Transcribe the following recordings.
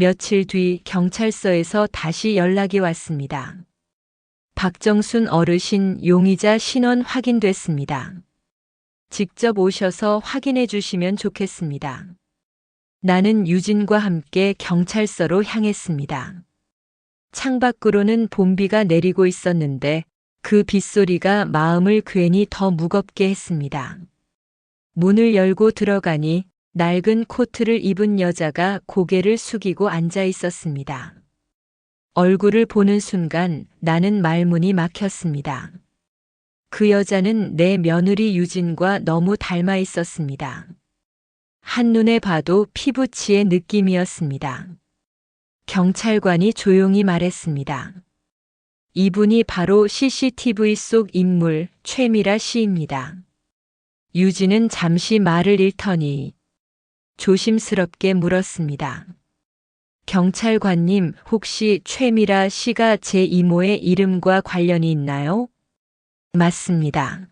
며칠 뒤 경찰서에서 다시 연락이 왔습니다. 박정순 어르신 용의자 신원 확인됐습니다. 직접 오셔서 확인해 주시면 좋겠습니다. 나는 유진과 함께 경찰서로 향했습니다. 창밖으로는 봄비가 내리고 있었는데 그 빗소리가 마음을 괜히 더 무겁게 했습니다. 문을 열고 들어가니 낡은 코트를 입은 여자가 고개를 숙이고 앉아 있었습니다. 얼굴을 보는 순간 나는 말문이 막혔습니다. 그 여자는 내 며느리 유진과 너무 닮아 있었습니다. 한눈에 봐도 피부치의 느낌이었습니다. 경찰관이 조용히 말했습니다. 이분이 바로 CCTV 속 인물 최미라 씨입니다. 유진은 잠시 말을 잃더니 조심스럽게 물었습니다. 경찰관님, 혹시 최미라 씨가 제 이모의 이름과 관련이 있나요? 맞습니다.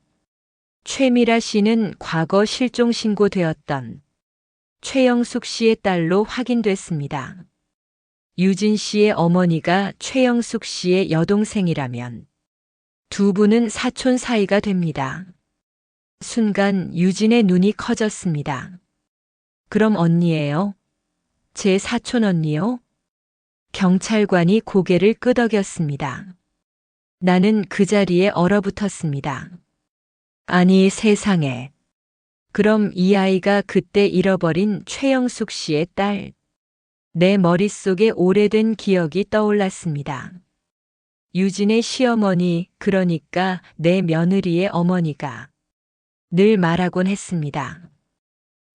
최미라 씨는 과거 실종 신고되었던 최영숙 씨의 딸로 확인됐습니다. 유진 씨의 어머니가 최영숙 씨의 여동생이라면 두 분은 사촌 사이가 됩니다. 순간 유진의 눈이 커졌습니다. 그럼 언니예요? 제 사촌 언니요? 경찰관이 고개를 끄덕였습니다. 나는 그 자리에 얼어붙었습니다. 아니 세상에. 그럼 이 아이가 그때 잃어버린 최영숙 씨의 딸. 내 머릿속에 오래된 기억이 떠올랐습니다. 유진의 시어머니, 그러니까 내 며느리의 어머니가 늘 말하곤 했습니다.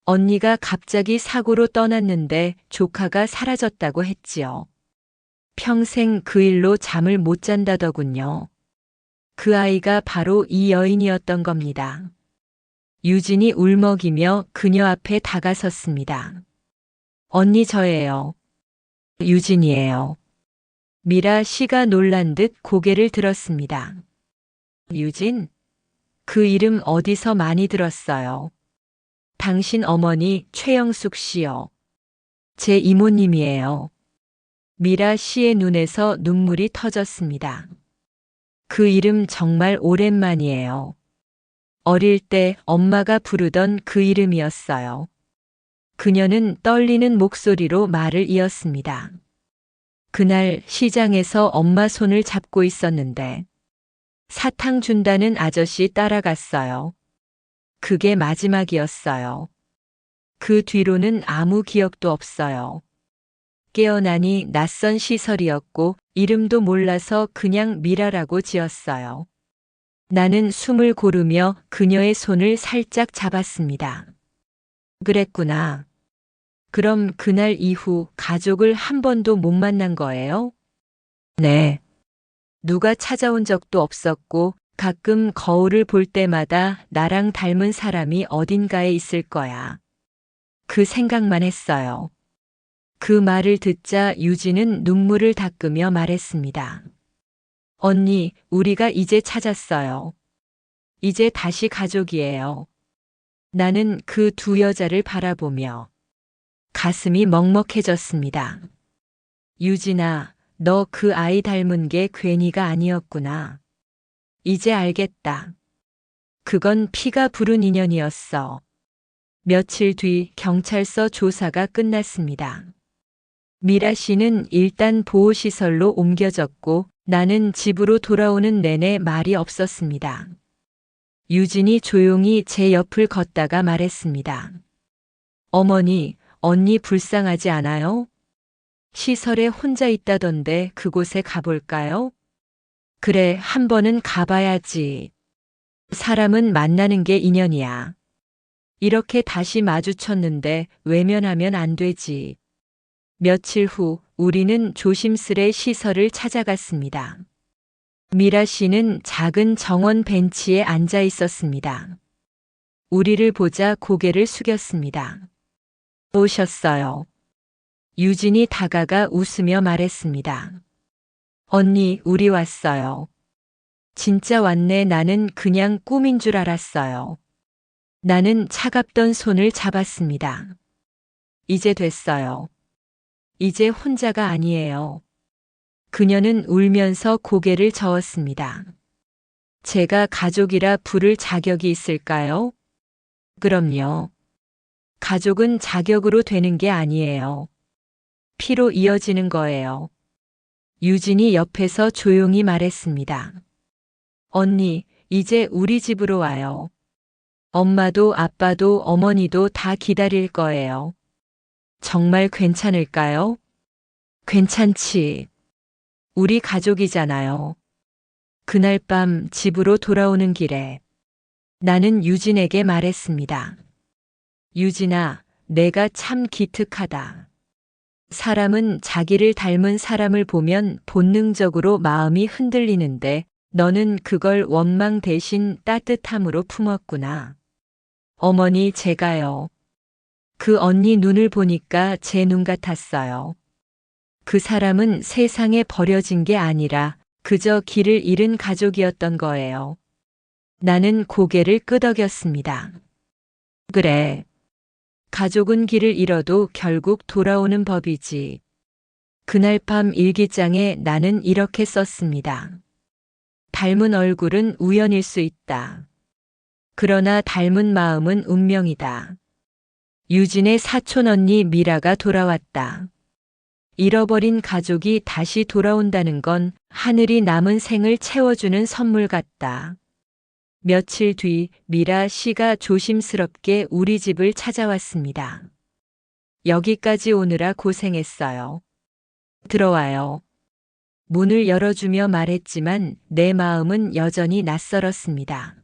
언니가 갑자기 사고로 떠났는데 조카가 사라졌다고 했지요. 평생 그 일로 잠을 못 잔다더군요. 그 아이가 바로 이 여인이었던 겁니다. 유진이 울먹이며 그녀 앞에 다가섰습니다. 언니 저예요. 유진이에요. 미라 씨가 놀란 듯 고개를 들었습니다. 유진? 그 이름 어디서 많이 들었어요. 당신 어머니 최영숙 씨요. 제 이모님이에요. 미라 씨의 눈에서 눈물이 터졌습니다. 그 이름 정말 오랜만이에요. 어릴 때 엄마가 부르던 그 이름이었어요. 그녀는 떨리는 목소리로 말을 이었습니다. 그날 시장에서 엄마 손을 잡고 있었는데 사탕 준다는 아저씨 따라갔어요. 그게 마지막이었어요. 그 뒤로는 아무 기억도 없어요. 깨어나니 낯선 시설이었고 이름도 몰라서 그냥 미라라고 지었어요. 나는 숨을 고르며 그녀의 손을 살짝 잡았습니다. 그랬구나. 그럼 그날 이후 가족을 한 번도 못 만난 거예요? 네. 누가 찾아온 적도 없었고 가끔 거울을 볼 때마다 나랑 닮은 사람이 어딘가에 있을 거야. 그 생각만 했어요. 그 말을 듣자 유진은 눈물을 닦으며 말했습니다. 언니, 우리가 이제 찾았어요. 이제 다시 가족이에요. 나는 그 두 여자를 바라보며 가슴이 먹먹해졌습니다. 유진아, 너 그 아이 닮은 게 괜히가 아니었구나. 이제 알겠다. 그건 피가 부른 인연이었어. 며칠 뒤 경찰서 조사가 끝났습니다. 미라 씨는 일단 보호시설로 옮겨졌고 나는 집으로 돌아오는 내내 말이 없었습니다. 유진이 조용히 제 옆을 걷다가 말했습니다. 어머니, 언니 불쌍하지 않아요? 시설에 혼자 있다던데 그곳에 가볼까요? 그래, 한 번은 가봐야지. 사람은 만나는 게 인연이야. 이렇게 다시 마주쳤는데 외면하면 안 되지. 며칠 후 우리는 조심스레 시설을 찾아갔습니다. 미라 씨는 작은 정원 벤치에 앉아 있었습니다. 우리를 보자 고개를 숙였습니다. 오셨어요. 유진이 다가가 웃으며 말했습니다. 언니, 우리 왔어요. 진짜 왔네. 나는 그냥 꿈인 줄 알았어요. 나는 차갑던 손을 잡았습니다. 이제 됐어요. 이제 혼자가 아니에요. 그녀는 울면서 고개를 저었습니다. 제가 가족이라 부를 자격이 있을까요? 그럼요. 가족은 자격으로 되는 게 아니에요. 피로 이어지는 거예요. 유진이 옆에서 조용히 말했습니다. 언니, 이제 우리 집으로 와요. 엄마도 아빠도 어머니도 다 기다릴 거예요. 정말 괜찮을까요? 괜찮지. 우리 가족이잖아요. 그날 밤 집으로 돌아오는 길에 나는 유진에게 말했습니다. 유진아, 내가 참 기특하다. 사람은 자기를 닮은 사람을 보면 본능적으로 마음이 흔들리는데 너는 그걸 원망 대신 따뜻함으로 품었구나. 어머니, 제가요. 그 언니 눈을 보니까 제 눈 같았어요. 그 사람은 세상에 버려진 게 아니라 그저 길을 잃은 가족이었던 거예요. 나는 고개를 끄덕였습니다. 그래. 가족은 길을 잃어도 결국 돌아오는 법이지. 그날 밤 일기장에 나는 이렇게 썼습니다. 닮은 얼굴은 우연일 수 있다. 그러나 닮은 마음은 운명이다. 유진의 사촌 언니 미라가 돌아왔다. 잃어버린 가족이 다시 돌아온다는 건 하늘이 남은 생을 채워주는 선물 같다. 며칠 뒤 미라 씨가 조심스럽게 우리 집을 찾아왔습니다. 여기까지 오느라 고생했어요. 들어와요. 문을 열어주며 말했지만 내 마음은 여전히 낯설었습니다.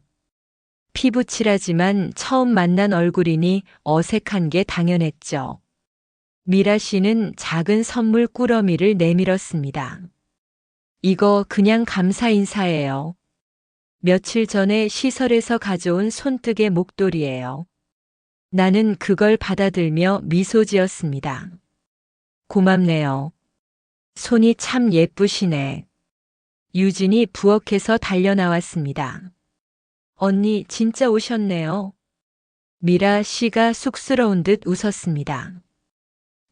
피부칠하지만 처음 만난 얼굴이니 어색한 게 당연했죠. 미라 씨는 작은 선물 꾸러미를 내밀었습니다. 이거 그냥 감사 인사예요. 며칠 전에 시설에서 가져온 손뜨개 목도리예요. 나는 그걸 받아들며 미소 지었습니다. 고맙네요. 손이 참 예쁘시네. 유진이 부엌에서 달려나왔습니다. 언니 진짜 오셨네요. 미라 씨가 쑥스러운 듯 웃었습니다.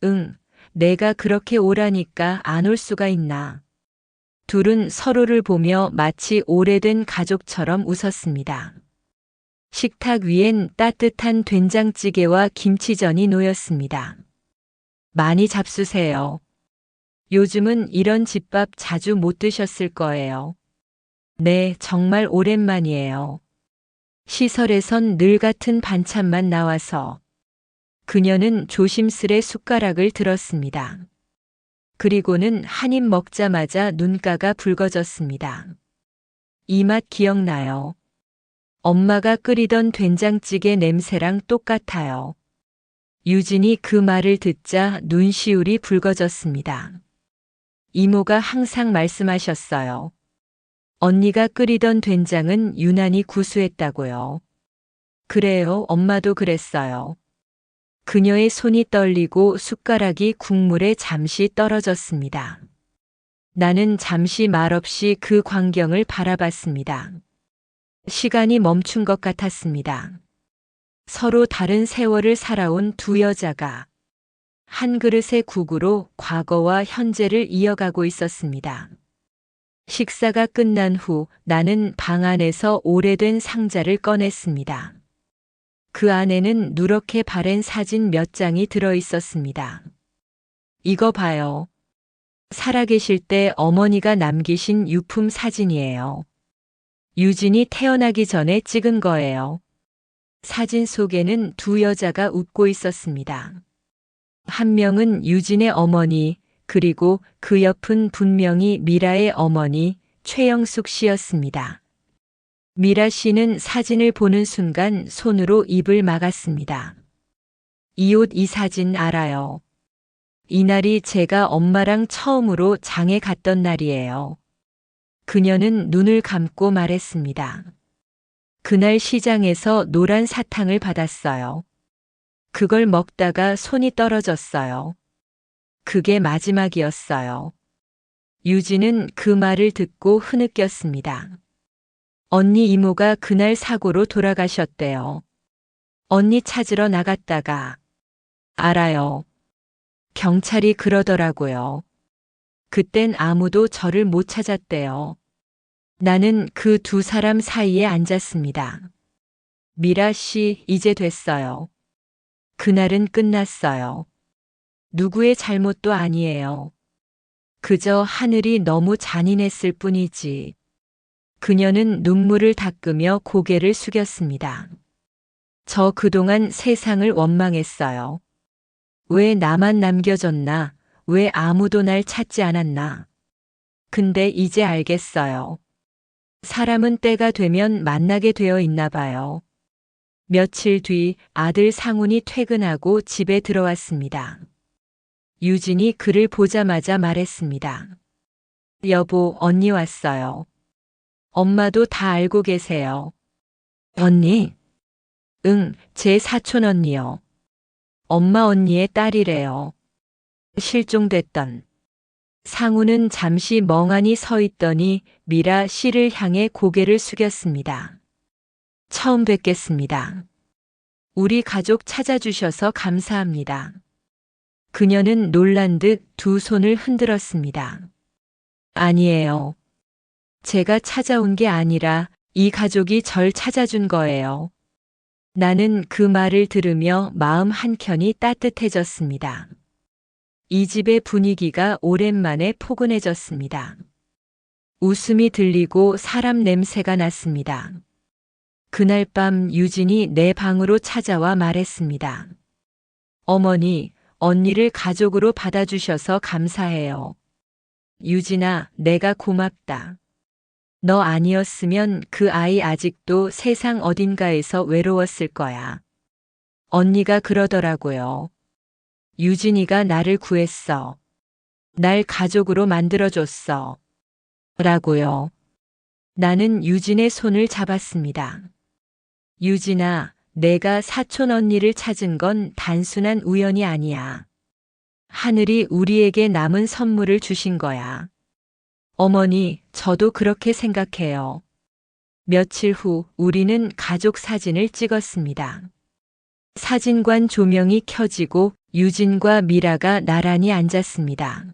응, 내가 그렇게 오라니까 안 올 수가 있나. 둘은 서로를 보며 마치 오래된 가족처럼 웃었습니다. 식탁 위엔 따뜻한 된장찌개와 김치전이 놓였습니다. 많이 잡수세요. 요즘은 이런 집밥 자주 못 드셨을 거예요. 네, 정말 오랜만이에요. 시설에선 늘 같은 반찬만 나와서. 그녀는 조심스레 숟가락을 들었습니다. 그리고는 한 입 먹자마자 눈가가 붉어졌습니다. 이 맛 기억나요. 엄마가 끓이던 된장찌개 냄새랑 똑같아요. 유진이 그 말을 듣자 눈시울이 붉어졌습니다. 이모가 항상 말씀하셨어요. 언니가 끓이던 된장은 유난히 구수했다고요. 그래요, 엄마도 그랬어요. 그녀의 손이 떨리고 숟가락이 국물에 잠시 떨어졌습니다. 나는 잠시 말없이 그 광경을 바라봤습니다. 시간이 멈춘 것 같았습니다. 서로 다른 세월을 살아온 두 여자가 한 그릇의 국으로 과거와 현재를 이어가고 있었습니다. 식사가 끝난 후 나는 방 안에서 오래된 상자를 꺼냈습니다. 그 안에는 누렇게 바랜 사진 몇 장이 들어 있었습니다. 이거 봐요. 살아계실 때 어머니가 남기신 유품 사진이에요. 유진이 태어나기 전에 찍은 거예요. 사진 속에는 두 여자가 웃고 있었습니다. 한 명은 유진의 어머니, 그리고 그 옆은 분명히 미라의 어머니, 최영숙 씨였습니다. 미라 씨는 사진을 보는 순간 손으로 입을 막았습니다. 이 옷, 이 사진 알아요. 이날이 제가 엄마랑 처음으로 장에 갔던 날이에요. 그녀는 눈을 감고 말했습니다. 그날 시장에서 노란 사탕을 받았어요. 그걸 먹다가 손이 떨어졌어요. 그게 마지막이었어요. 유진은 그 말을 듣고 흐느꼈습니다. 언니 이모가 그날 사고로 돌아가셨대요. 언니 찾으러 나갔다가. 알아요. 경찰이 그러더라고요. 그땐 아무도 저를 못 찾았대요. 나는 그 두 사람 사이에 앉았습니다. 미라 씨, 이제 됐어요. 그날은 끝났어요. 누구의 잘못도 아니에요. 그저 하늘이 너무 잔인했을 뿐이지. 그녀는 눈물을 닦으며 고개를 숙였습니다. 저 그동안 세상을 원망했어요. 왜 나만 남겨졌나? 왜 아무도 날 찾지 않았나? 근데 이제 알겠어요. 사람은 때가 되면 만나게 되어 있나 봐요. 며칠 뒤 아들 상훈이 퇴근하고 집에 들어왔습니다. 유진이 그를 보자마자 말했습니다. 여보, 언니 왔어요. 엄마도 다 알고 계세요. 언니? 응, 제 사촌 언니요. 엄마 언니의 딸이래요. 실종됐던. 상우는 잠시 멍하니 서 있더니 미라 씨를 향해 고개를 숙였습니다. 처음 뵙겠습니다. 우리 가족 찾아주셔서 감사합니다. 그녀는 놀란 듯 두 손을 흔들었습니다. 아니에요. 제가 찾아온 게 아니라 이 가족이 절 찾아준 거예요. 나는 그 말을 들으며 마음 한켠이 따뜻해졌습니다. 이 집의 분위기가 오랜만에 포근해졌습니다. 웃음이 들리고 사람 냄새가 났습니다. 그날 밤 유진이 내 방으로 찾아와 말했습니다. 어머니, 언니를 가족으로 받아주셔서 감사해요. 유진아, 내가 고맙다. 너 아니었으면 그 아이 아직도 세상 어딘가에서 외로웠을 거야. 언니가 그러더라고요. 유진이가 나를 구했어. 날 가족으로 만들어줬어. 라고요. 나는 유진의 손을 잡았습니다. 유진아, 내가 사촌 언니를 찾은 건 단순한 우연이 아니야. 하늘이 우리에게 남은 선물을 주신 거야. 어머니, 저도 그렇게 생각해요. 며칠 후 우리는 가족 사진을 찍었습니다. 사진관 조명이 켜지고 유진과 미라가 나란히 앉았습니다.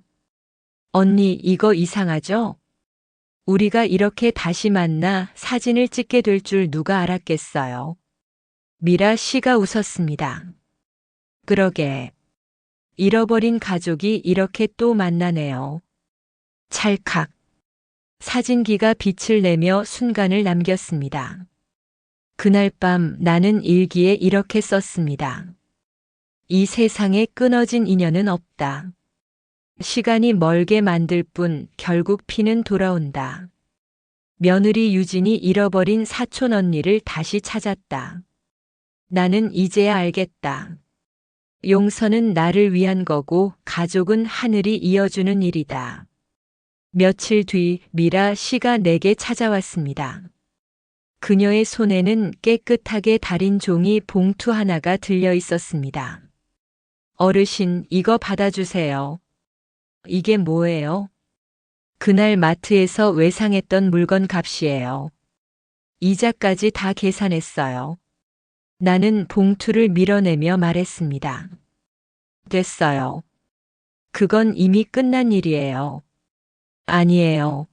언니, 이거 이상하죠? 우리가 이렇게 다시 만나 사진을 찍게 될 줄 누가 알았겠어요. 미라 씨가 웃었습니다. 그러게. 잃어버린 가족이 이렇게 또 만나네요. 찰칵. 사진기가 빛을 내며 순간을 남겼습니다. 그날 밤 나는 일기에 이렇게 썼습니다. 이 세상에 끊어진 인연은 없다. 시간이 멀게 만들 뿐 결국 피는 돌아온다. 며느리 유진이 잃어버린 사촌 언니를 다시 찾았다. 나는 이제야 알겠다. 용서는 나를 위한 거고 가족은 하늘이 이어주는 일이다. 며칠 뒤 미라 씨가 내게 찾아왔습니다. 그녀의 손에는 깨끗하게 달인 종이 봉투 하나가 들려 있었습니다. 어르신, 이거 받아주세요. 이게 뭐예요? 그날 마트에서 외상했던 물건 값이에요. 이자까지 다 계산했어요. 나는 봉투를 밀어내며 말했습니다. 됐어요. 그건 이미 끝난 일이에요. 아니에요.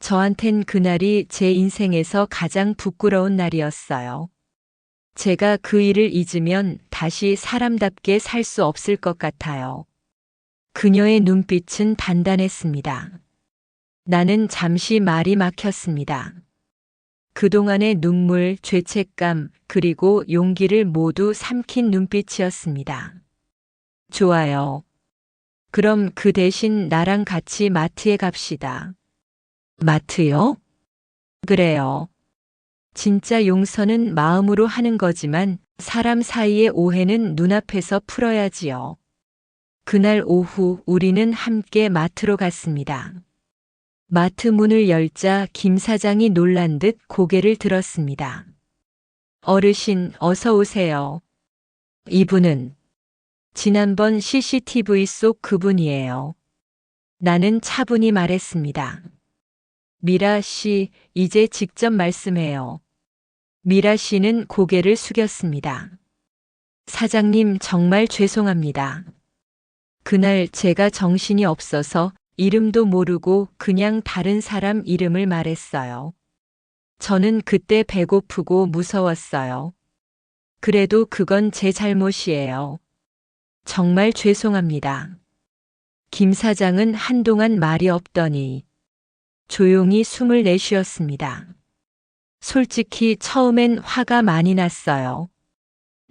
저한텐 그날이 제 인생에서 가장 부끄러운 날이었어요. 제가 그 일을 잊으면 다시 사람답게 살 수 없을 것 같아요. 그녀의 눈빛은 단단했습니다. 나는 잠시 말이 막혔습니다. 그동안의 눈물, 죄책감, 그리고 용기를 모두 삼킨 눈빛이었습니다. 좋아요. 그럼 그 대신 나랑 같이 마트에 갑시다. 마트요? 그래요. 진짜 용서는 마음으로 하는 거지만 사람 사이의 오해는 눈앞에서 풀어야지요. 그날 오후 우리는 함께 마트로 갔습니다. 마트 문을 열자 김 사장이 놀란 듯 고개를 들었습니다. 어르신, 어서 오세요. 이분은 지난번 CCTV 속 그분이에요. 나는 차분히 말했습니다. 미라 씨, 이제 직접 말씀해요. 미라 씨는 고개를 숙였습니다. 사장님, 정말 죄송합니다. 그날 제가 정신이 없어서 이름도 모르고 그냥 다른 사람 이름을 말했어요. 저는 그때 배고프고 무서웠어요. 그래도 그건 제 잘못이에요. 정말 죄송합니다. 김 사장은 한동안 말이 없더니 조용히 숨을 내쉬었습니다. 솔직히 처음엔 화가 많이 났어요.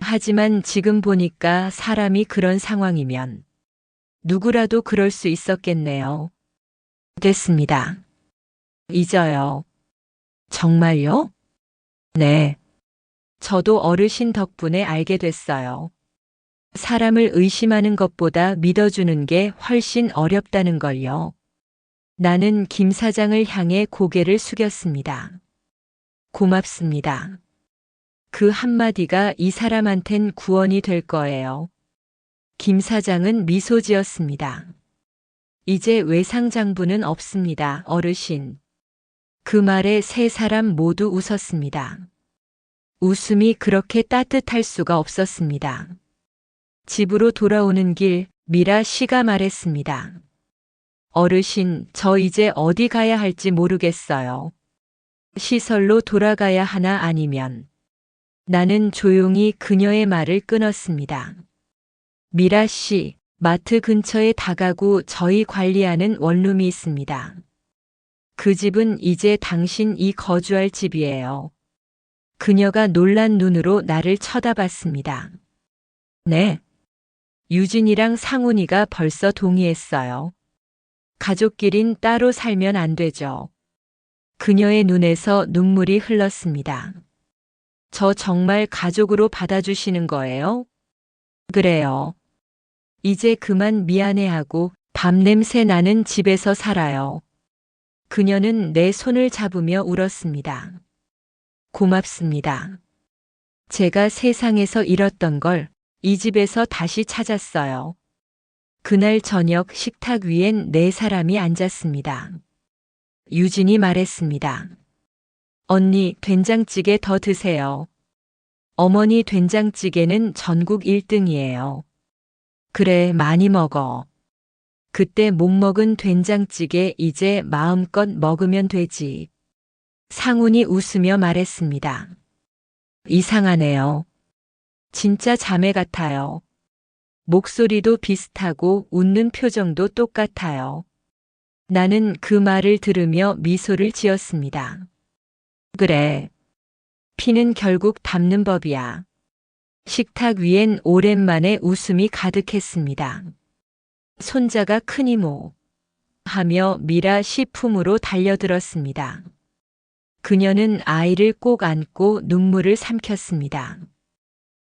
하지만 지금 보니까 사람이 그런 상황이면 누구라도 그럴 수 있었겠네요. 됐습니다. 잊어요. 정말요? 네. 저도 어르신 덕분에 알게 됐어요. 사람을 의심하는 것보다 믿어주는 게 훨씬 어렵다는 걸요. 나는 김 사장을 향해 고개를 숙였습니다. 고맙습니다. 그 한마디가 이 사람한텐 구원이 될 거예요. 김 사장은 미소 지었습니다. 이제 외상장부는 없습니다, 어르신. 그 말에 세 사람 모두 웃었습니다. 웃음이 그렇게 따뜻할 수가 없었습니다. 집으로 돌아오는 길 미라 씨가 말했습니다. 어르신, 저 이제 어디 가야 할지 모르겠어요. 시설로 돌아가야 하나 아니면. 나는 조용히 그녀의 말을 끊었습니다. 미라 씨, 마트 근처에 다가구 저희 관리하는 원룸이 있습니다. 그 집은 이제 당신이 거주할 집이에요. 그녀가 놀란 눈으로 나를 쳐다봤습니다. 네. 유진이랑 상훈이가 벌써 동의했어요. 가족끼린 따로 살면 안 되죠. 그녀의 눈에서 눈물이 흘렀습니다. 저 정말 가족으로 받아주시는 거예요? 그래요. 이제 그만 미안해하고 밥 냄새 나는 집에서 살아요. 그녀는 내 손을 잡으며 울었습니다. 고맙습니다. 제가 세상에서 잃었던 걸 이 집에서 다시 찾았어요. 그날 저녁 식탁 위엔 네 사람이 앉았습니다. 유진이 말했습니다. 언니, 된장찌개 더 드세요. 어머니, 된장찌개는 전국 1등이에요. 그래, 많이 먹어. 그때 못 먹은 된장찌개 이제 마음껏 먹으면 되지. 상훈이 웃으며 말했습니다. 이상하네요. 진짜 자매 같아요. 목소리도 비슷하고 웃는 표정도 똑같아요. 나는 그 말을 들으며 미소를 지었습니다. 그래. 피는 결국 닮는 법이야. 식탁 위엔 오랜만에 웃음이 가득했습니다. 손자가 큰 이모 하며 미라 씨 품으로 달려들었습니다. 그녀는 아이를 꼭 안고 눈물을 삼켰습니다.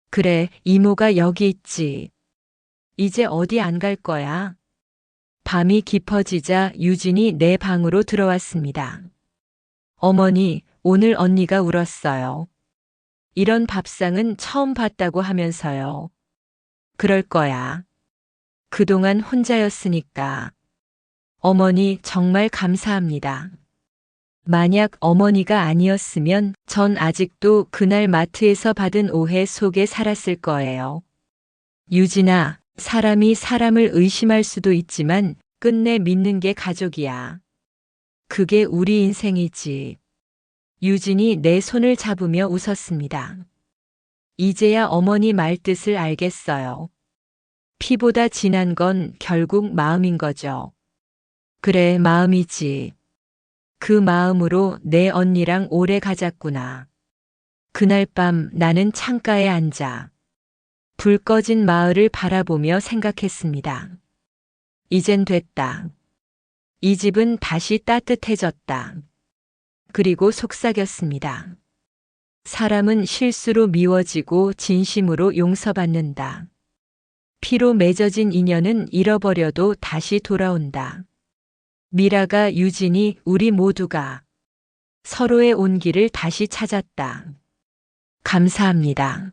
그래, 이모가 여기 있지. 이제 어디 안 갈 거야? 밤이 깊어지자 유진이 내 방으로 들어왔습니다. 어머니, 오늘 언니가 울었어요. 이런 밥상은 처음 봤다고 하면서요. 그럴 거야. 그동안 혼자였으니까. 어머니, 정말 감사합니다. 만약 어머니가 아니었으면 전 아직도 그날 마트에서 받은 오해 속에 살았을 거예요. 유진아, 사람이 사람을 의심할 수도 있지만 끝내 믿는 게 가족이야. 그게 우리 인생이지. 유진이 내 손을 잡으며 웃었습니다. 이제야 어머니 말뜻을 알겠어요. 피보다 진한 건 결국 마음인 거죠. 그래, 마음이지. 그 마음으로 내 언니랑 오래 가졌구나. 그날 밤 나는 창가에 앉아 불 꺼진 마을을 바라보며 생각했습니다. 이젠 됐다. 이 집은 다시 따뜻해졌다. 그리고 속삭였습니다. 사람은 실수로 미워지고 진심으로 용서받는다. 피로 맺어진 인연은 잃어버려도 다시 돌아온다. 미라가, 유진이, 우리 모두가 서로의 온기를 다시 찾았다. 감사합니다.